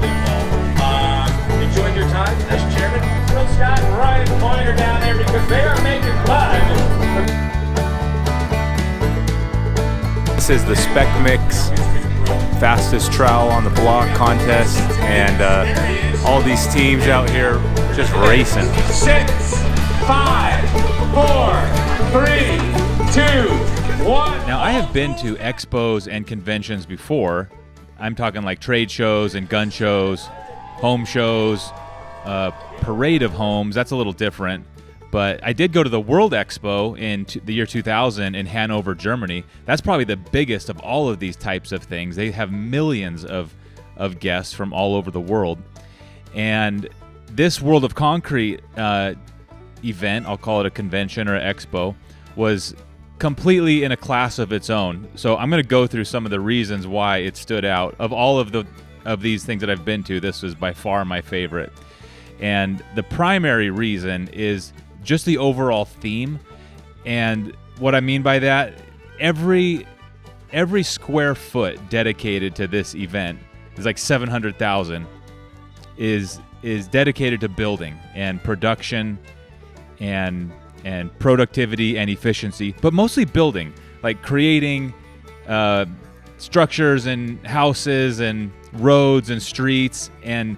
financially involved. Enjoyed your time as chairman. Phil Scott and Ryan Pointer down there because they are making blood. This is the Spec Mix fastest trowel on the block contest, and all these teams out here just racing. 6, 5, 4, 3, 2, 1. Now, I have been to expos and conventions before. I'm talking like trade shows and gun shows, home shows, parade of homes. That's a little different. But I did go to the World Expo in the year 2000 in Hanover, Germany. That's probably the biggest of all of these types of things. They have millions of guests from all over the world. And this World of Concrete event, I'll call it a convention or an expo, was completely in a class of its own. So I'm going to go through some of the reasons why it stood out. Of all of these things that I've been to, this was by far my favorite. And the primary reason is just the overall theme. And what I mean by that, every square foot dedicated to this event is like 700,000 is dedicated to building and production and productivity and efficiency, but mostly building, like creating structures and houses and roads and streets. And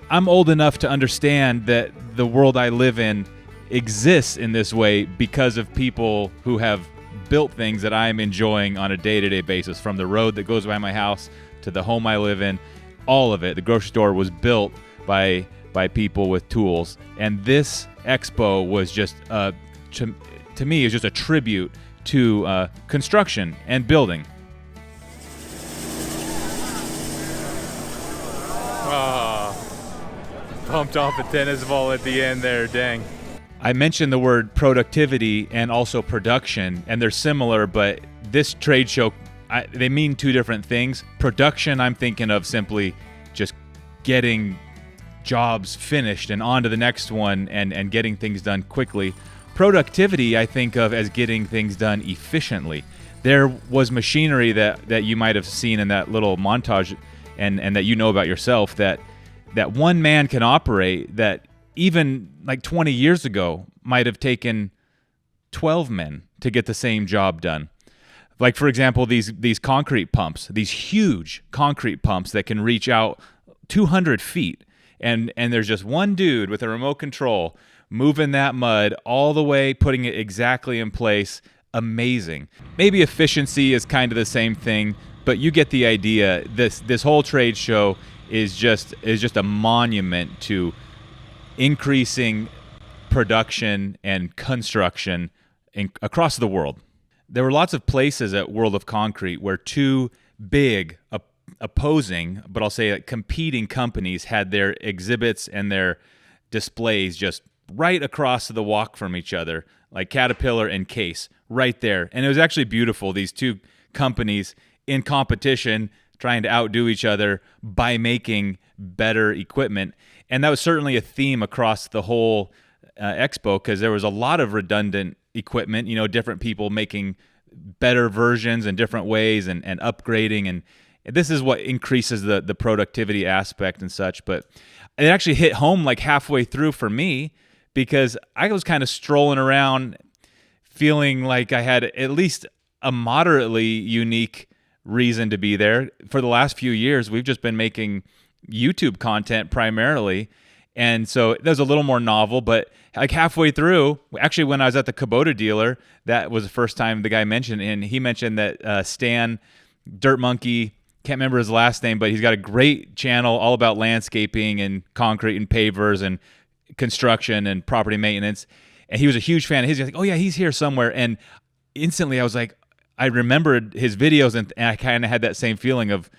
I'm old enough to understand that the world I live in exists in this way because of people who have built things that I'm enjoying on a day-to-day basis, from the road that goes by my house to the home I live in. All of it, the grocery store, was built by people with tools. And this expo was just, to me, is just a tribute to construction and building. Bumped off a tennis ball at the end there, dang. I mentioned the word productivity and also production, and they're similar, but this trade show, they mean two different things. Production, I'm thinking of simply just getting jobs finished and on to the next one and getting things done quickly. Productivity, I think of as getting things done efficiently. There was machinery that you might have seen in that little montage and that you know about yourself that one man can operate that even like 20 years ago might have taken 12 men to get the same job done. Like, for example, these concrete pumps, these huge concrete pumps that can reach out 200 feet. And there's just one dude with a remote control moving that mud all the way, putting it exactly in place. Amazing. Maybe efficiency is kind of the same thing, but you get the idea. This whole trade show is just a monument to increasing production and construction across the world. There were lots of places at World of Concrete where two big opposing, but I'll say competing companies had their exhibits and their displays just right across the walk from each other, like Caterpillar and Case, right there. And it was actually beautiful, these two companies in competition trying to outdo each other by making better equipment. And that was certainly a theme across the whole expo, because there was a lot of redundant equipment, different people making better versions in different ways and upgrading. And this is what increases the productivity aspect and such. But it actually hit home like halfway through for me, because I was kind of strolling around feeling like I had at least a moderately unique reason to be there. For the last few years, we've just been making YouTube content primarily, and so that was a little more novel. But like halfway through, actually when I was at the Kubota dealer, that was the first time the guy mentioned, and he mentioned that Stan Dirt Monkey, can't remember his last name, but he's got a great channel all about landscaping and concrete and pavers and construction and property maintenance, and he was a huge fan. He's like, oh yeah, he's here somewhere. And instantly I was like, I remembered his videos, and I kind of had that same feeling of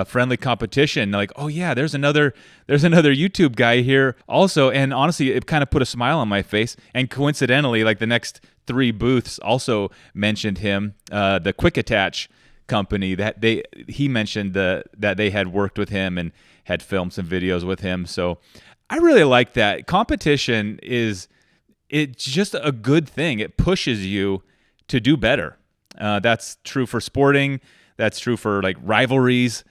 friendly competition. Like, oh yeah, there's another YouTube guy here also. And honestly, it kind of put a smile on my face. And coincidentally, like the next three booths also mentioned him. The Quick Attach company, that he mentioned that they had worked with him and had filmed some videos with him. So I really like that. Competition it's just a good thing. It pushes you to do better. That's true for sporting. That's true for like rivalries.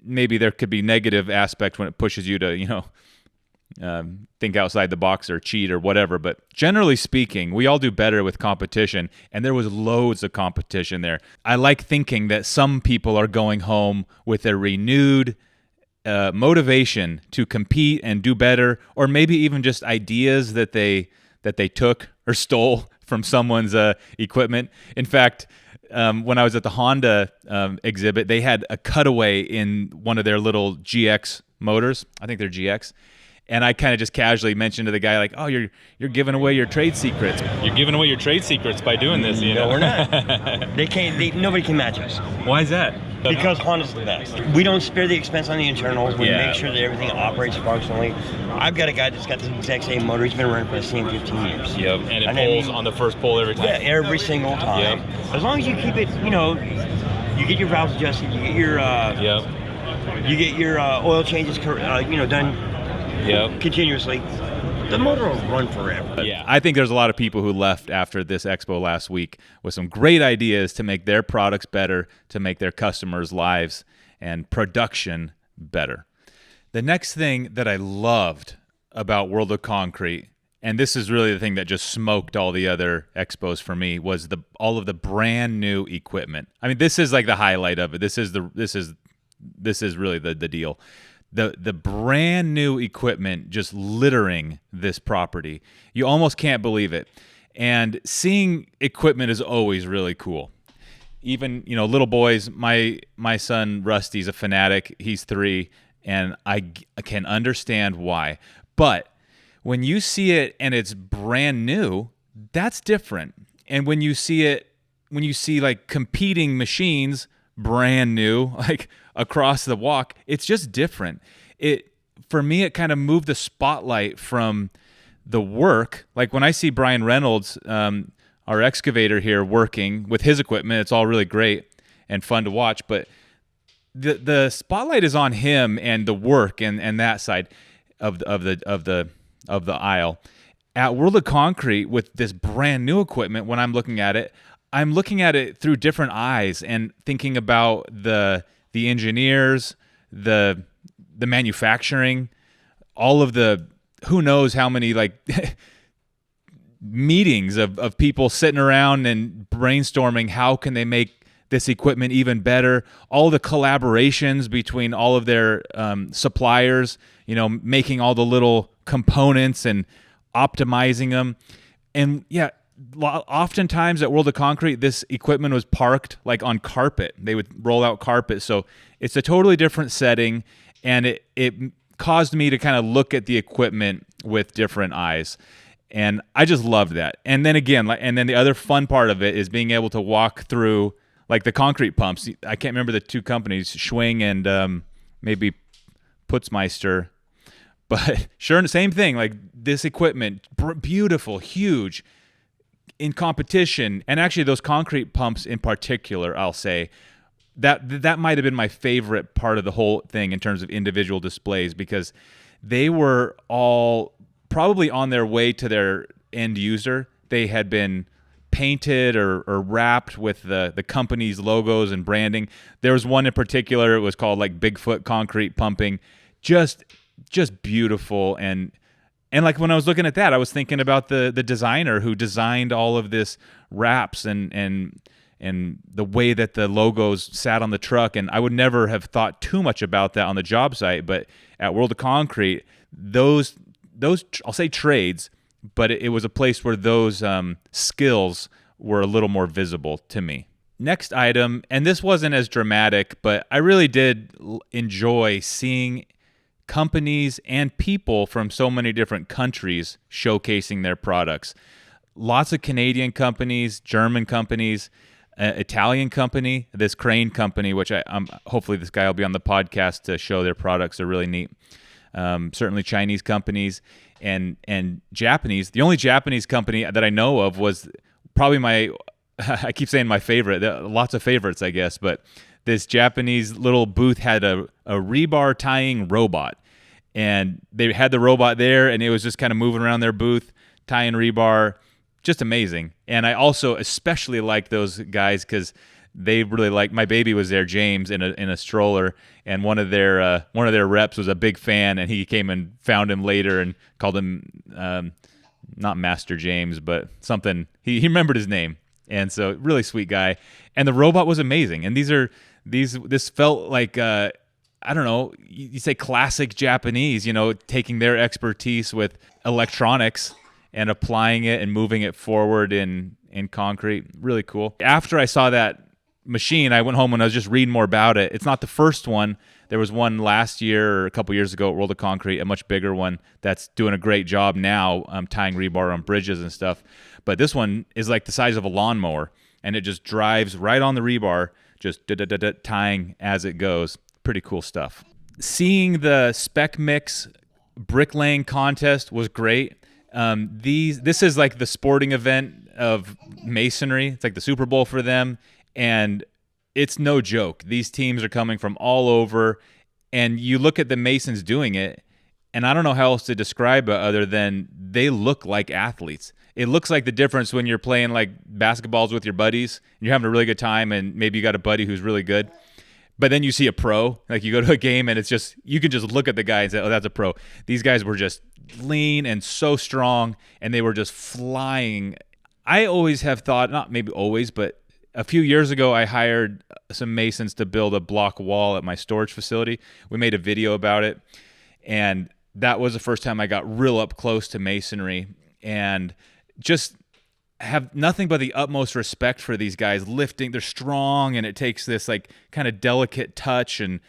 maybe there could be negative aspect when it pushes you to, think outside the box or cheat or whatever. But generally speaking, we all do better with competition, and there was loads of competition there. I like thinking that some people are going home with a renewed motivation to compete and do better, or maybe even just ideas that they took or stole from someone's equipment. In fact, when I was at the Honda exhibit, they had a cutaway in one of their little GX motors. I think they're GX. And I kind of just casually mentioned to the guy, like, "Oh, you're giving away your trade secrets. You're giving away your trade secrets by doing this." No, we're not. Nobody can match us. Why is that? Because Honda's the best. We don't spare the expense on the internals. We Yeah. make sure that everything operates functionally. I've got a guy that's got the exact same motor. He's been running for the same 15 years. Yep, and it And pulls then- on the first pull every time. Yeah, every single time. Yep. As long as you keep it, you get your valves adjusted, you get your Yep. oil changes, done Yep. continuously. The motor will run forever. Yeah, I think there's a lot of people who left after this expo last week with some great ideas to make their products better, to make their customers' lives and production better. The next thing that I loved about World of Concrete, and this is really the thing that just smoked all the other expos for me, was all of the brand new equipment. I mean, this is like the highlight of it. This is really the deal. The brand new equipment just littering this property. You almost can't believe it. And seeing equipment is always really cool. Even, little boys, my son Rusty's a fanatic. He's 3, and I can understand why. But when you see it and it's brand new, that's different. And when you see like competing machines brand new, like across the walk, it's just different. For me, it kind of moved the spotlight from the work. Like when I see Brian Reynolds, our excavator here, working with his equipment, it's all really great and fun to watch. But the spotlight is on him and the work and that side of the aisle. At World of Concrete, with this brand new equipment, when I'm looking at it through different eyes and thinking about the engineers, the manufacturing, all of the who knows how many like meetings of people sitting around and brainstorming how can they make this equipment even better, all the collaborations between all of their suppliers, making all the little components and optimizing them. And yeah, oftentimes at World of Concrete, this equipment was parked like on carpet. They would roll out carpet. So it's a totally different setting, and it caused me to kind of look at the equipment with different eyes. And I just loved that. And then again, and then the other fun part of it is being able to walk through like the concrete pumps. I can't remember the two companies, Schwing and maybe Putzmeister. But sure, same thing. Like this equipment, beautiful, huge, in competition. And actually those concrete pumps in particular, I'll say, that might have been my favorite part of the whole thing in terms of individual displays, because they were all probably on their way to their end user. They had been painted or wrapped with the company's logos and branding. There was one in particular, it was called like Bigfoot Concrete Pumping. Just beautiful. And like when I was looking at that, I was thinking about the designer who designed all of this wraps and the way that the logos sat on the truck. And I would never have thought too much about that on the job site, but at World of Concrete, those I'll say trades, but it was a place where those skills were a little more visible to me. Next item, and this wasn't as dramatic, but I really did enjoy seeing companies and people from so many different countries showcasing their products. Lots of Canadian companies, German companies, Italian company, this crane company, which hopefully this guy will be on the podcast to show their products. They're really neat. Certainly Chinese companies and Japanese. The only Japanese company that I know of was probably I keep saying my favorite. There are lots of favorites, I guess, but this Japanese little booth had a rebar tying robot, and they had the robot there, and it was just kind of moving around their booth, tying rebar. Just amazing. And I also especially like those guys because they really liked. My baby was there, James, in a stroller, and one of their reps was a big fan, and he came and found him later and called him not Master James, but something. He remembered his name, and so really sweet guy. And the robot was amazing. And this felt like I don't know, you say classic Japanese, taking their expertise with electronics and applying it and moving it forward in concrete. Really cool. After I saw that machine, I went home and I was just reading more about it. It's not the first one. There was one last year or a couple years ago at World of Concrete, a much bigger one that's doing a great job now, tying rebar on bridges and stuff. But this one is like the size of a lawnmower, and it just drives right on the rebar, just tying as it goes. Pretty cool stuff. Seeing the spec mix bricklaying contest was great. This is like the sporting event of masonry. It's like the Super Bowl for them, and it's no joke. These teams are coming from all over, and you look at the Masons doing it, and I don't know how else to describe it other than they look like athletes. It looks like the difference when you're playing like basketballs with your buddies, and you're having a really good time, and maybe you got a buddy who's really good. But then you see a pro, like you go to a game and it's just, you can just look at the guy and say, oh, that's a pro. These guys were just lean and so strong, and they were just flying. I always have thought, not maybe always, but a few years ago, I hired some masons to build a block wall at my storage facility. We made a video about it, and that was the first time I got real up close to masonry, and just have nothing but the utmost respect for these guys lifting. They're strong, and it takes this like kind of delicate touch and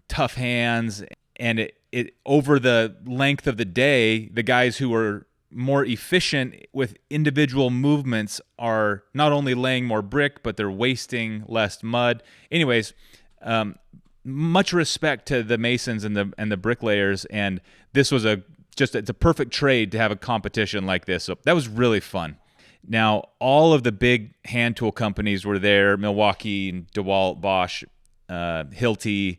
tough hands. And it over the length of the day, the guys who are more efficient with individual movements are not only laying more brick, but they're wasting less mud. Anyways, much respect to the masons and the bricklayers. And this was it's a perfect trade to have a competition like this. So that was really fun. Now, all of the big hand tool companies were there: Milwaukee, DeWalt, Bosch, Hilti,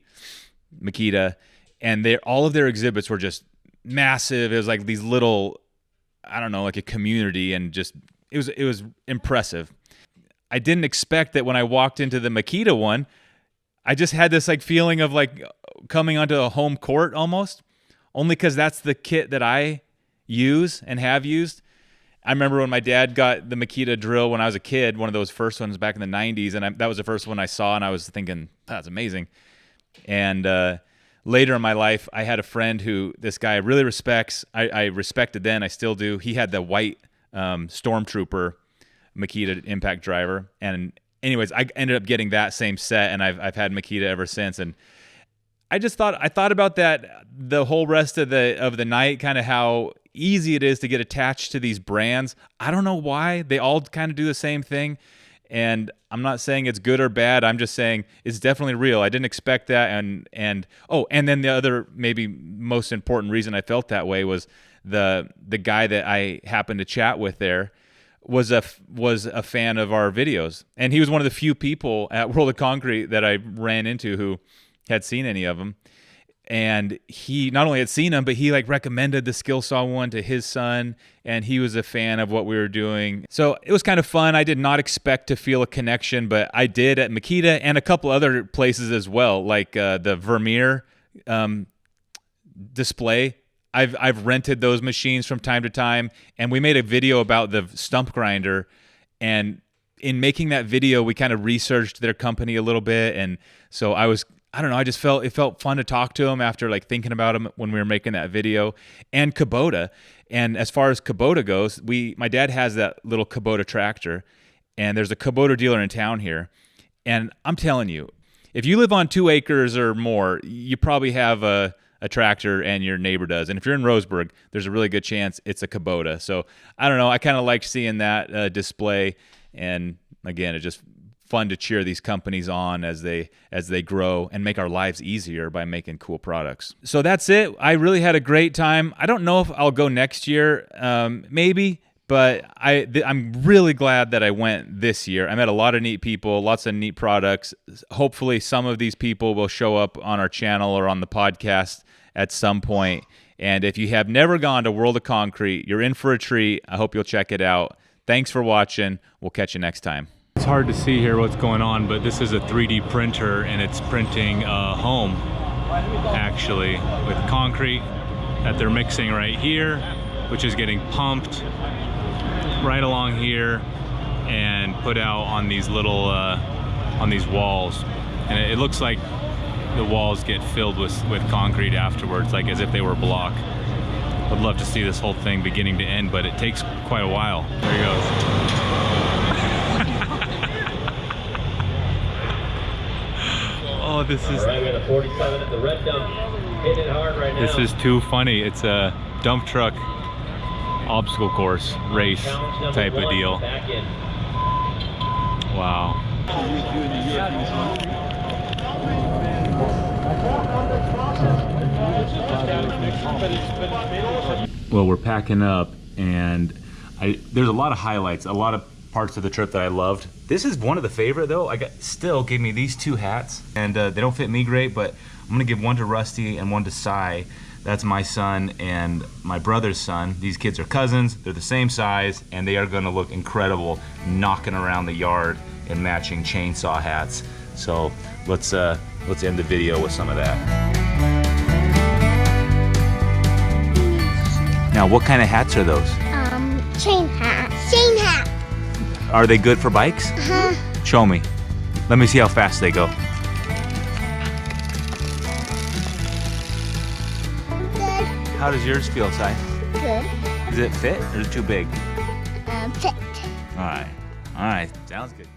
Makita, and all of their exhibits were just massive. It was like these little, I don't know, like a community, and just it was impressive. I didn't expect that when I walked into the Makita one, I just had this like feeling of like coming onto a home court almost, only because that's the kit that I use and have used. I remember when my dad got the Makita drill when I was a kid, one of those first ones back in the 90s, and that was the first one I saw, and I was thinking, that's amazing. And later in my life, I had a friend who this guy really respects. I respected then, I still do. He had the white Stormtrooper Makita impact driver. And anyways, I ended up getting that same set, and I've had Makita ever since. And I thought about that the whole rest of the night, kind of how easy it is to get attached to these brands. I don't know why. They all kind of do the same thing. And I'm not saying it's good or bad. I'm just saying it's definitely real. I didn't expect that. And then the other maybe most important reason I felt that way was the guy that I happened to chat with there was a fan of our videos. And he was one of the few people at World of Concrete that I ran into who had seen any of them. And he not only had seen them, but he like recommended the Skill Saw one to his son, and he was a fan of what we were doing. So it was kind of fun. I did not expect to feel a connection, but I did at Makita and a couple other places as well, like the Vermeer display. I've rented those machines from time to time, and we made a video about the stump grinder. And in making that video, we kind of researched their company a little bit, and so I don't know, I just it felt fun to talk to him after like thinking about him when we were making that video. And Kubota. And as far as Kubota goes, my dad has that little Kubota tractor, and there's a Kubota dealer in town here. And I'm telling you, if you live on 2 acres or more, you probably have a tractor, and your neighbor does. And if you're in Roseburg, there's a really good chance it's a Kubota. So I don't know, I kind of like seeing that display. And again, it's just fun to cheer these companies on as they grow and make our lives easier by making cool products. So that's it. I really had a great time. I don't know if I'll go next year, maybe, but I'm really glad that I went this year. I met a lot of neat people, lots of neat products. Hopefully some of these people will show up on our channel or on the podcast at some point. And if you have never gone to World of Concrete, you're in for a treat. I hope you'll check it out. Thanks for watching. We'll catch you next time. It's hard to see here what's going on, but this is a 3D printer and it's printing a home actually with concrete that they're mixing right here, which is getting pumped right along here and put out on these little on these walls. And it looks like the walls get filled with concrete afterwards, like as if they were block. I'd love to see this whole thing beginning to end, but it takes quite a while. There he goes. Oh, this is... All right, we got a 47 at the red dump. Hitting it hard right now. This is too funny. It's a dump truck obstacle course race type of deal. Wow. Well, we're packing up, and there's a lot of highlights, a lot of parts of the trip that I loved. This is one of the favorite though. Still gave me these two hats, and they don't fit me great, but I'm gonna give one to Rusty and one to Cy. That's my son and my brother's son. These kids are cousins, they're the same size, and they are gonna look incredible knocking around the yard in matching chainsaw hats. So let's end the video with some of that. Now, what kind of hats are those? Chain hat. Chain hat. Are they good for bikes? Uh-huh. Show me. Let me see how fast they go. Good. How does yours feel, Cy? Good. Does it fit or is it too big? Fit. All right. Sounds good.